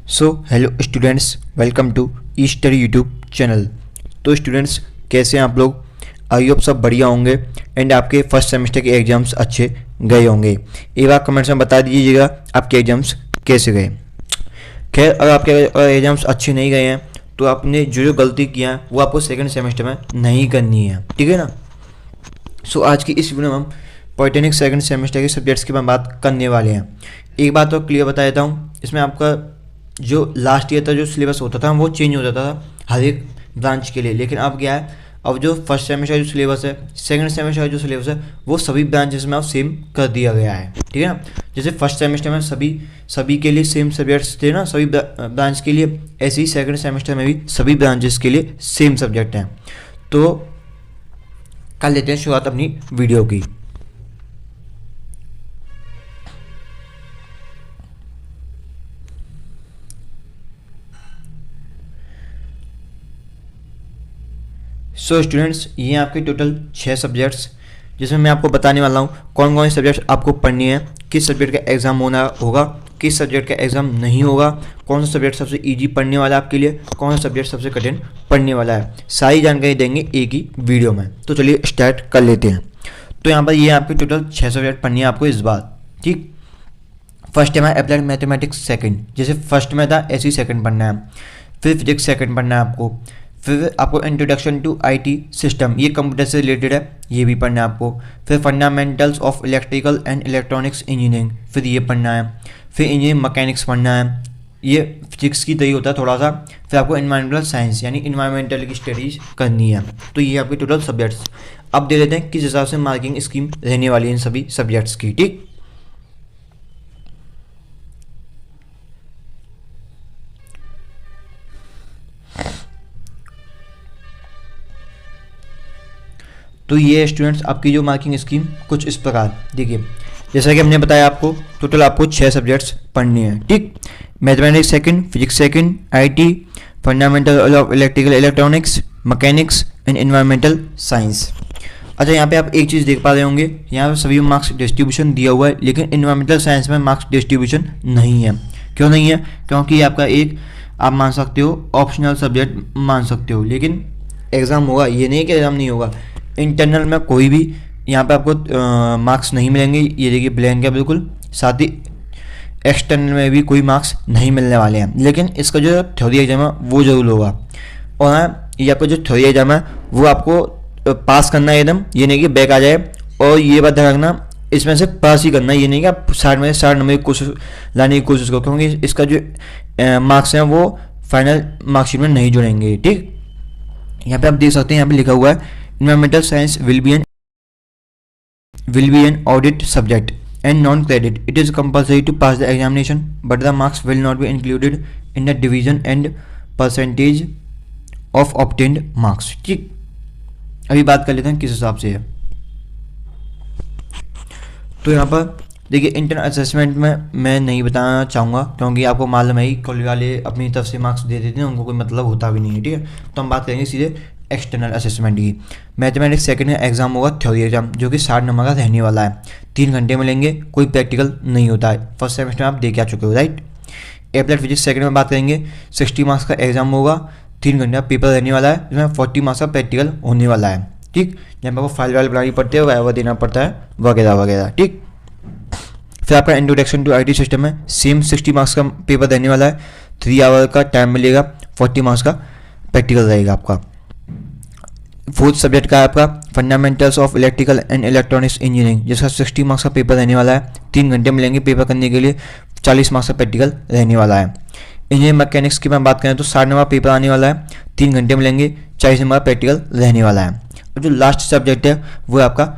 So hello students, welcome to E study YouTube channel. तो students, कैसे हैं आप लोग? आई होप सब बढ़िया होंगे एंड आपके फर्स्ट सेमेस्टर के एग्ज़ाम्स अच्छे गए होंगे। एक बार कमेंट्स में बता दीजिएगा आपके एग्ज़ाम्स कैसे गए। खैर, अगर आपके एग्ज़ाम्स अच्छे नहीं गए हैं तो आपने जो गलती किया है वो आपको सेकेंड सेमेस्टर में नहीं करनी है, ठीक है ना। सो आज की इस वीडियो में हम पॉलिटेक्निक सेकंड सेमेस्टर के सब्जेक्ट्स की बात करने वाले हैं। एक बात तो क्लियर बता देता हूँ, इसमें आपका जो लास्ट ईयर था जो सिलेबस होता था वो चेंज हो जाता था हर एक ब्रांच के लिए, लेकिन अब क्या है, अब जो फर्स्ट सेमेस्टर का जो सिलेबस है, सेकंड सेमेस्टर का जो सिलेबस है वो सभी ब्रांचेस में अब सेम कर दिया गया है, ठीक है ना। जैसे फर्स्ट सेमेस्टर में सभी के लिए सेम सब्जेक्ट्स थे ना, सभी ब्रांच के लिए, ऐसे ही सेकंड सेमेस्टर में भी सभी ब्रांचेस के लिए सेम सब्जेक्ट हैं। तो कर लेते हैं शुरुआत अपनी वीडियो की। सो स्टूडेंट्स, ये आपके टोटल 6 सब्जेक्ट्स, जिसमें मैं आपको बताने वाला हूँ कौन कौन से सब्जेक्ट्स आपको पढ़नी है, किस सब्जेक्ट का एग्ज़ाम होगा, किस सब्जेक्ट का एग्ज़ाम नहीं होगा, कौन सा सब्जेक्ट सबसे इजी पढ़ने वाला है आपके लिए, कौन सा सब्जेक्ट सबसे कठिन पढ़ने वाला है। सारी जानकारी देंगे एक ही वीडियो में। तो चलिए स्टार्ट कर लेते हैं। तो यहाँ पर ये आपके टोटल 6 सब्जेक्ट पढ़नी है आपको इस बार, ठीक। फर्स्ट है अप्लाइड मैथमेटिक्स सेकंड, जैसे फर्स्ट में था ऐसे ही सेकंड पढ़ना है। फिर फिजिक्स सेकंड पढ़ना है आपको। फिर आपको इंट्रोडक्शन टू आईटी सिस्टम, ये कंप्यूटर से रिलेटेड है, ये भी पढ़ना है आपको। फिर fundamentals of electrical and electronics engineering, फिर ये पढ़ना है। फिर इंजीनियरिंग मैकेनिक्स पढ़ना है, ये फिजिक्स की तरह होता है थोड़ा सा। फिर आपको इन्वायरमेंटल साइंस यानी इन्वायरमेंटल की स्टडीज करनी है। तो ये आपके टोटल सब्जेक्ट्स। अब दे देते हैं किस हिसाब से मार्किंग स्कीम रहने वाली है इन सभी सब्जेक्ट्स की, ठीक। तो ये स्टूडेंट्स आपकी जो मार्किंग स्कीम कुछ इस प्रकार देखिए, जैसा कि हमने बताया आपको टोटल आपको 6 सब्जेक्ट्स पढ़ने हैं, ठीक। Mathematics second, physics second, IT, fundamental of electrical electronics, mechanics and environmental science. अच्छा, यहाँ पे आप एक चीज़ देख पा रहे होंगे, यहाँ पे सभी मार्क्स डिस्ट्रीब्यूशन दिया हुआ है, लेकिन एनवायरमेंटल साइंस में मार्क्स डिस्ट्रीब्यूशन नहीं है। क्यों नहीं है? क्योंकि आपका एक आप मान सकते हो ऑप्शनल सब्जेक्ट मान सकते हो, लेकिन एग्ज़ाम होगा, ये नहीं कि एग्ज़ाम नहीं होगा। इंटरनल में कोई भी यहाँ पे आपको मार्क्स नहीं मिलेंगे, ये देखिए ब्लैंक है बिल्कुल। साथ ही एक्सटर्नल में भी कोई मार्क्स नहीं मिलने वाले हैं, लेकिन इसका जो थ्योरी एग्जाम है वो जरूर होगा। और हाँ, ये आपका जो थ्योरी एग्जाम है वो आपको पास करना है एकदम, ये नहीं कि बैक आ जाए। और ये बात ध्यान रखना, इसमें से पास ही करना है, ये नहीं कि आप 60 में 60 नंबर की कोशिश लाने की कोशिश करो, क्योंकि इसका जो मार्क्स हैं वो फाइनल मार्कशीट में नहीं जुड़ेंगे, ठीक। यहाँ पे आप देख सकते हैं, यहाँ पे लिखा हुआ है environmental science will be an audit subject and non-credit. It is compulsory to pass the examination, but the marks will not be included in the division and percentage of obtained marks, ठीक। अभी बात कर लेते हैं किस हिसाब से है। तो यहाँ पर देखिए, इंटरनल असेसमेंट में मैं नहीं बताना चाहूँगा, क्योंकि आपको मालूम है ही कॉलेज वाले अपनी तरफ से मार्क्स दे देते हैं, उनको कोई मतलब होता भी नहीं है, ठीक है। तो हम बात करेंगे सीधे एक्सटर्नल असेसमेंट की। मैथमेटिक्स सेकंड में एग्जाम होगा थ्योरी एग्जाम, जो कि 60 नंबर का रहने वाला है। 3 घंटे मिलेंगे, कोई प्रैक्टिकल नहीं होता है। फर्स्ट सेमेस्टर में आप दे के आ चुके हो, राइट। एप्लाइड फिजिक्स सेकंड में बात करेंगे, 60 मार्क्स का एग्जाम होगा, 3 घंटे का पेपर रहने वाला है, जिसमें 40 मार्क्स का प्रैक्टिकल होने वाला है, ठीक। जहाँ पर आपको फाइल वाइल बनानी पड़ती है, वाइवा देना पड़ता है, वगैरह वगैरह, ठीक। फिर आपका इंट्रोडक्शन टू आईटी सिस्टम में सेम 60 मार्क्स का पेपर रहने वाला है, 3 आवर का टाइम मिलेगा, 40 मार्क्स का प्रैक्टिकल रहेगा आपका। फोर्थ सब्जेक्ट का है आपका fundamentals of electrical and electronics engineering, जिसका 60 मार्क्स का पेपर रहने वाला है, 3 घंटे मिलेंगे पेपर करने के लिए, 40 मार्क्स का प्रैक्टिकल रहने वाला है। इंजीनियरिंग मैकेनिक्स की मैं बात करें तो 60 नंबर पेपर आने वाला है, 3 घंटे मिलेंगे, 40 नंबर प्रैक्टिकल रहने वाला है। और जो लास्ट सब्जेक्ट है वो है आपका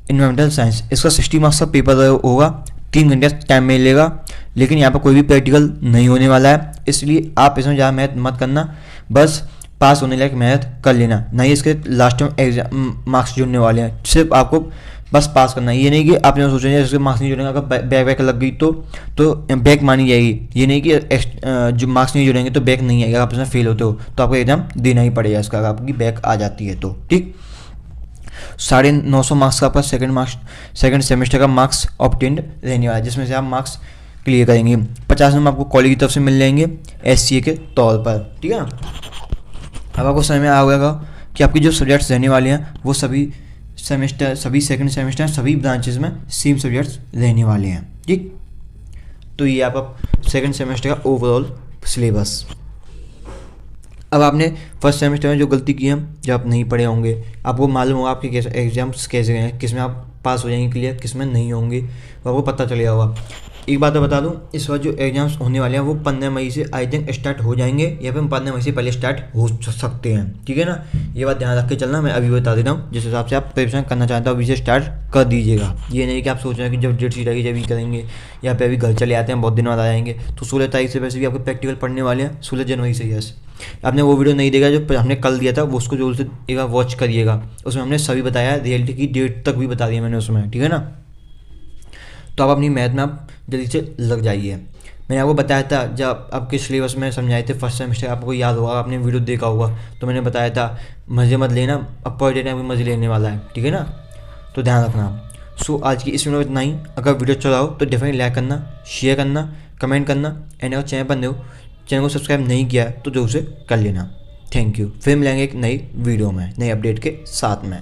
इन्वायरमेंटल साइंस, इसका 60 मार्क्स का पेपर होगा, 3 घंटे टाइम मिलेगा, लेकिन यहाँ पर कोई भी प्रैक्टिकल नहीं होने वाला है, इसलिए आप इसमें ज़्यादा मेहनत मत करना, बस पास होने लायक मेहनत कर लेना, नहीं इसके लास्ट में एग्जाम मार्क्स जुड़ने वाले हैं। सिर्फ आपको बस पास करना है, ये नहीं कि आप जो सोचेंगे इसके मार्क्स नहीं जुड़ेंगे, अगर बैक लग गई तो बैक मानी जाएगी। ये नहीं कि जो मार्क्स नहीं जुड़ेंगे तो बैक नहीं आएगा, आप इसमें फेल होते हो तो आपको एग्जाम देना ही पड़ेगा इसका, अगर आपकी बैक आ जाती है तो, ठीक। 950 मार्क्स का आपका सेकंड सेमेस्टर का मार्क्स ऑब्टेन्ड रहने वाला है, जिसमें से आप मार्क्स क्लियर करेंगे। 50 नंबर आपको कॉलेज की तरफ से मिल जाएंगे SCA के तौर पर, ठीक है ना। अब आपको समझ में आ गया कि आपके जो सब्जेक्ट्स रहने वाले हैं वो सभी सेमेस्टर, सभी सेकंड सेमेस्टर, सभी ब्रांचेस में सेम सब्जेक्ट्स रहने वाले हैं, ठीक। तो ये आप सेकंड सेमेस्टर का ओवरऑल सिलेबस। अब आपने फर्स्ट सेमेस्टर में जो गलती की है, जब आप नहीं पढ़े होंगे, आपको मालूम होगा आपके कैसे एग्जाम्स कैसे हैं, किस में आप पास हो जाएंगे क्लियर, किस में नहीं होंगे, वो आपको पता चलेगा होगा। एक बात तो बता दूं, इस बार जो एग्जाम्स होने वाले हैं वो 15 मई से आई थिंक स्टार्ट हो जाएंगे, या फिर 15 मई से पहले स्टार्ट हो सकते हैं, ठीक है ना। ये बात ध्यान रख के चलना, मैं अभी बता दे रहा हूँ। जिस हिसाब से आप प्रिपरेशन करना चाहते हो अभी से स्टार्ट कर दीजिएगा। ये नहीं कि आप सोच रहे हैं कि जब डेट शीट आएगी जब ही करेंगे, या फिर अभी घर चले आते हैं बहुत दिन बाद आ जाएंगे। तो 16 तारीख से वैसे भी आपको प्रैक्टिकल पढ़ने वाले हैं, 16 जनवरी से। यस, आपने वो वीडियो नहीं देखा जो हमने कल दिया था, वो उसको जरूर से एक बार वॉच करिएगा। उसमें हमने सभी बताया, रियलिटी की डेट तक भी बता दिया मैंने उसमें, ठीक है ना। तो आप अपनी मैथ में आप जल्दी से लग जाइए। मैंने आपको बताया था जब आपके सिलेबस में समझाए थे फर्स्ट सेमेस्टर, आपको याद होगा, आपने वीडियो देखा होगा, तो मैंने बताया था मज़े मत लेना, अब पर डे टाइम मज़े लेने वाला है, ठीक है ना। तो ध्यान रखना। सो आज की इस वीडियो में इतना ही। अगर वीडियो अच्छा हो तो डेफिनेटली लाइक करना, शेयर करना, कमेंट करना, एंड अगर चैनल पर नए हो, चैनल को सब्सक्राइब नहीं किया है तो जरूर से कर लेना। Thank you. फिर मिलेंगे एक नई वीडियो में नई अपडेट के साथ में।